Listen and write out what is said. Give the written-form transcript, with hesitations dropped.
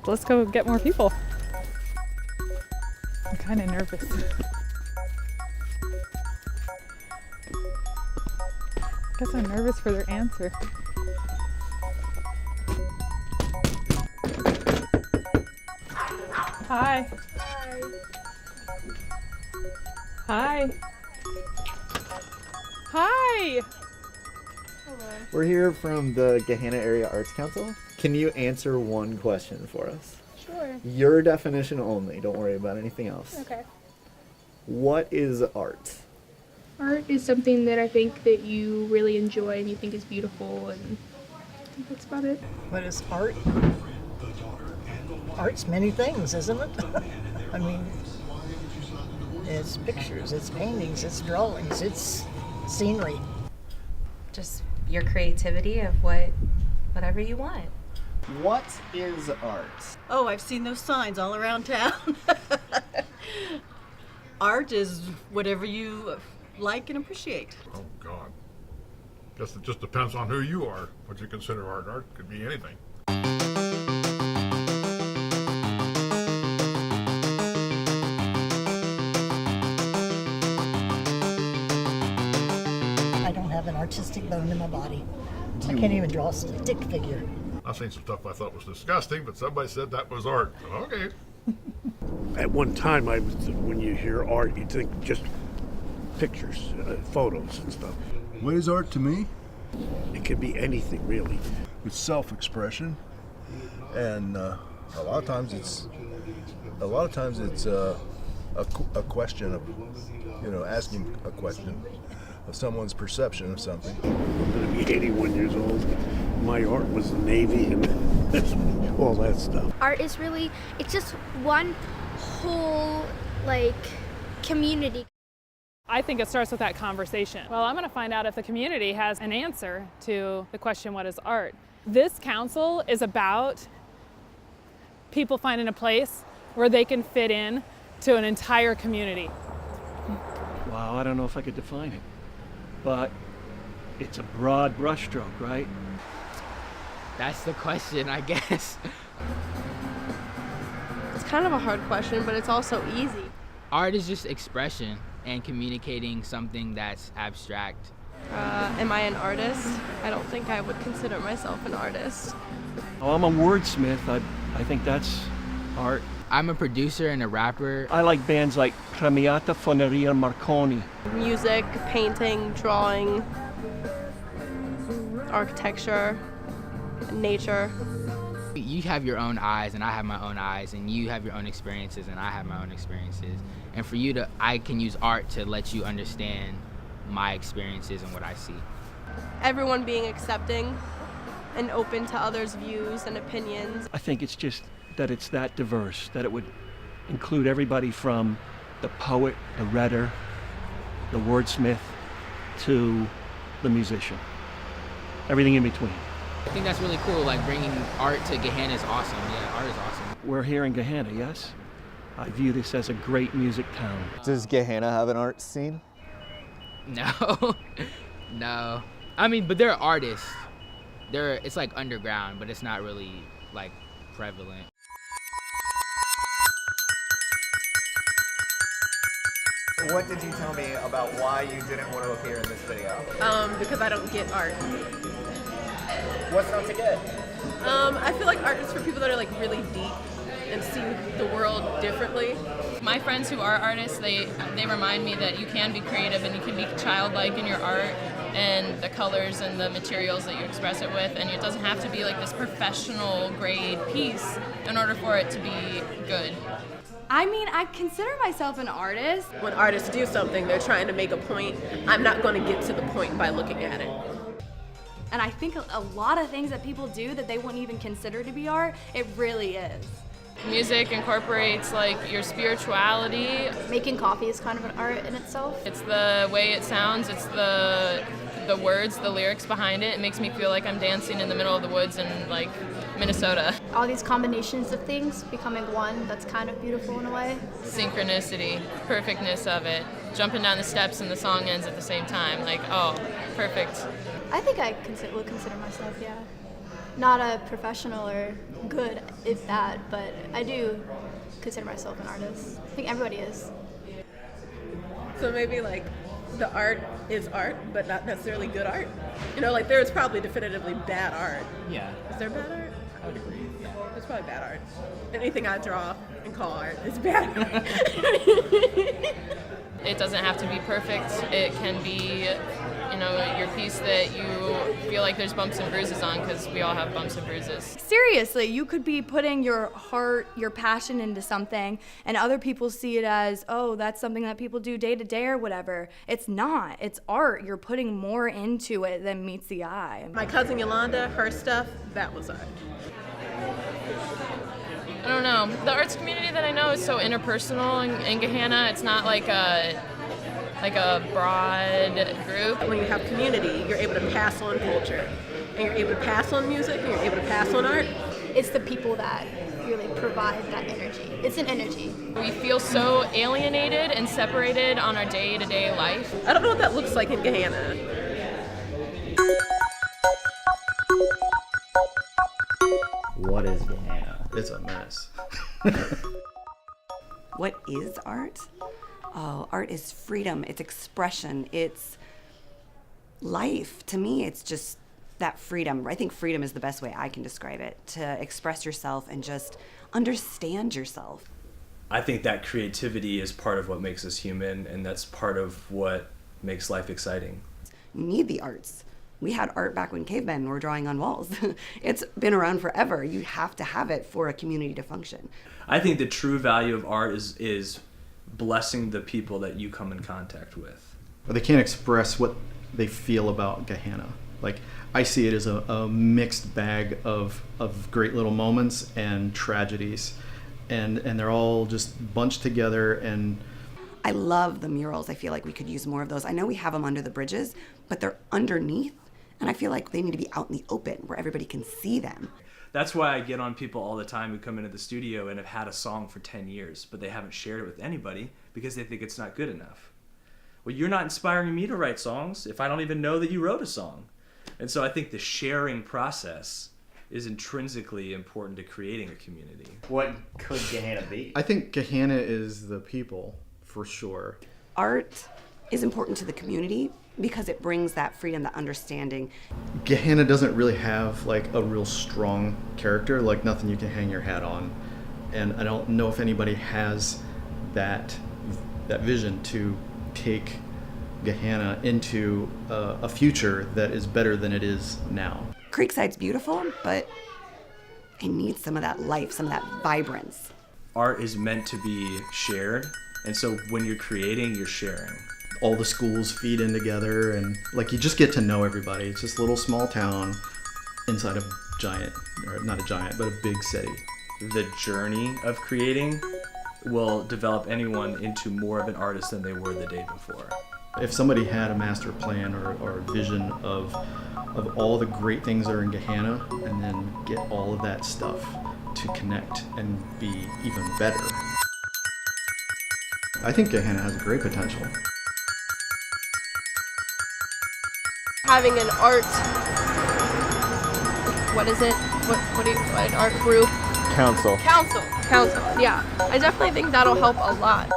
Let's go get more people. I'm kind of nervous. I guess I'm nervous for their answer. Hi. Hi. Hi. Hello. We're here from the Gahanna Area Arts Council. Can you answer one question for us? Sure. Your definition only. Don't worry about anything else. Okay. What is art? Art is something that I think that you really enjoy and you think is beautiful, and I think that's about it. What is art? Art's many things, isn't it? I mean, it's pictures, it's paintings, it's drawings, it's scenery. Just your creativity of whatever you want. What is art? Oh, I've seen those signs all around town. Art is whatever you like and appreciate. Oh, God. Guess it just depends on who you are, what you consider art. Art could be anything. I don't have an artistic bone in my body. I can't even draw a stick figure. I've seen some stuff I thought was disgusting, but somebody said that was art. Okay. At one time, when you hear art, you think just pictures, photos and stuff. What is art to me? It can be anything, really. It's self-expression, and a lot of times it's a question of, asking a question of someone's perception of something. I'm going to be 81 years old. My art was the Navy and all that stuff. Art is really, it's just one whole, community. I think it starts with that conversation. Well, I'm going to find out if the community has an answer to the question, what is art? This council is about people finding a place where they can fit in to an entire community. Wow, I don't know if I could define it, but it's a broad brushstroke, right? That's the question, I guess. It's kind of a hard question, but it's also easy. Art is just expression and communicating something that's abstract. Am I an artist? I don't think I would consider myself an artist. Oh, I'm a wordsmith. I think that's art. I'm a producer and a rapper. I like bands like Premiata Foneria Marconi. Music, painting, drawing, architecture, nature. You have your own eyes and I have my own eyes, and you have your own experiences and I have my own experiences. And for you I can use art to let you understand my experiences and what I see. Everyone being accepting and open to others' views and opinions. I think it's just that it's that diverse, that it would include everybody from the poet, the writer, the wordsmith, to the musician. Everything in between. I think that's really cool, bringing art to Gahanna is awesome. Yeah, art is awesome. We're here in Gahanna, yes? I view this as a great music town. Does Gahanna have an art scene? No, no. I mean, but there are artists. It's underground, but it's not really prevalent. What did you tell me about why you didn't want to appear in this video? Because I don't get art. What's not to get? I feel like art is for people that are really deep and see the world differently. My friends who are artists, they remind me that you can be creative and you can be childlike in your art and the colors and the materials that you express it with, and it doesn't have to be this professional grade piece in order for it to be good. I mean, I consider myself an artist. When artists do something, they're trying to make a point. I'm not going to get to the point by looking at it. And I think a lot of things that people do that they wouldn't even consider to be art, it really is. Music incorporates your spirituality. Making coffee is kind of an art in itself. It's the way it sounds, it's the words, the lyrics behind it. It makes me feel like I'm dancing in the middle of the woods and Minnesota. All these combinations of things becoming one, that's kind of beautiful in a way. Synchronicity, perfectness of it. Jumping down the steps and the song ends at the same time. Like, oh, perfect. I think I would consider myself, yeah. Not a professional or good, if that, but I do consider myself an artist. I think everybody is. So maybe like the art is art, but not necessarily good art. You know, like there's probably definitively bad art. Yeah. Is there bad art? I would agree. Yeah. There's probably bad art. Anything I draw and call art is bad art. It doesn't have to be perfect. It can be, you know, your piece that you feel like there's bumps and bruises on, because we all have bumps and bruises. Seriously, you could be putting your heart, your passion into something, and other people see it as, oh, that's something that people do day to day or whatever. It's not. It's art. You're putting more into it than meets the eye. My cousin Yolanda, her stuff, that was art. I don't know. The arts community that I know is so interpersonal in Gahanna. It's not like a broad group. When you have community, you're able to pass on culture, and you're able to pass on music, and you're able to pass on art. It's the people that really provide that energy. It's an energy. We feel so alienated and separated on our day-to-day life. I don't know what that looks like in Gahanna. What is Gahanna? It's a mess. What is art? Oh, art is freedom. It's expression. It's life. To me, it's just that freedom. I think freedom is the best way I can describe it, to express yourself and just understand yourself. I think that creativity is part of what makes us human, and that's part of what makes life exciting. You need the arts. We had art back when cavemen were drawing on walls. It's been around forever. You have to have it for a community to function. I think the true value of art is blessing the people that you come in contact with. They can't express what they feel about Gahanna. Like, I see it as a mixed bag of great little moments and tragedies. And they're all just bunched together. And I love the murals. I feel like we could use more of those. I know we have them under the bridges, but they're underneath. And I feel like they need to be out in the open where everybody can see them. That's why I get on people all the time who come into the studio and have had a song for 10 years, but they haven't shared it with anybody because they think it's not good enough. Well, you're not inspiring me to write songs if I don't even know that you wrote a song. And so I think the sharing process is intrinsically important to creating a community. What could Gahanna be? I think Gahanna is the people, for sure. Art is important to the community because it brings that freedom, that understanding. Gahanna doesn't really have like a real strong character, like nothing you can hang your hat on. And I don't know if anybody has that vision to take Gahanna into a future that is better than it is now. Creekside's beautiful, but it needs some of that life, some of that vibrance. Art is meant to be shared, and so when you're creating, you're sharing. All the schools feed in together, and like you just get to know everybody. It's this little small town inside a giant, or not a giant, but a big city. The journey of creating will develop anyone into more of an artist than they were the day before. If somebody had a master plan or a vision of all the great things that are in Gahanna, and then get all of that stuff to connect and be even better, I think Gahanna has great potential. Having an art, what is it? What an art group? Council. Council, yeah. I definitely think that'll help a lot.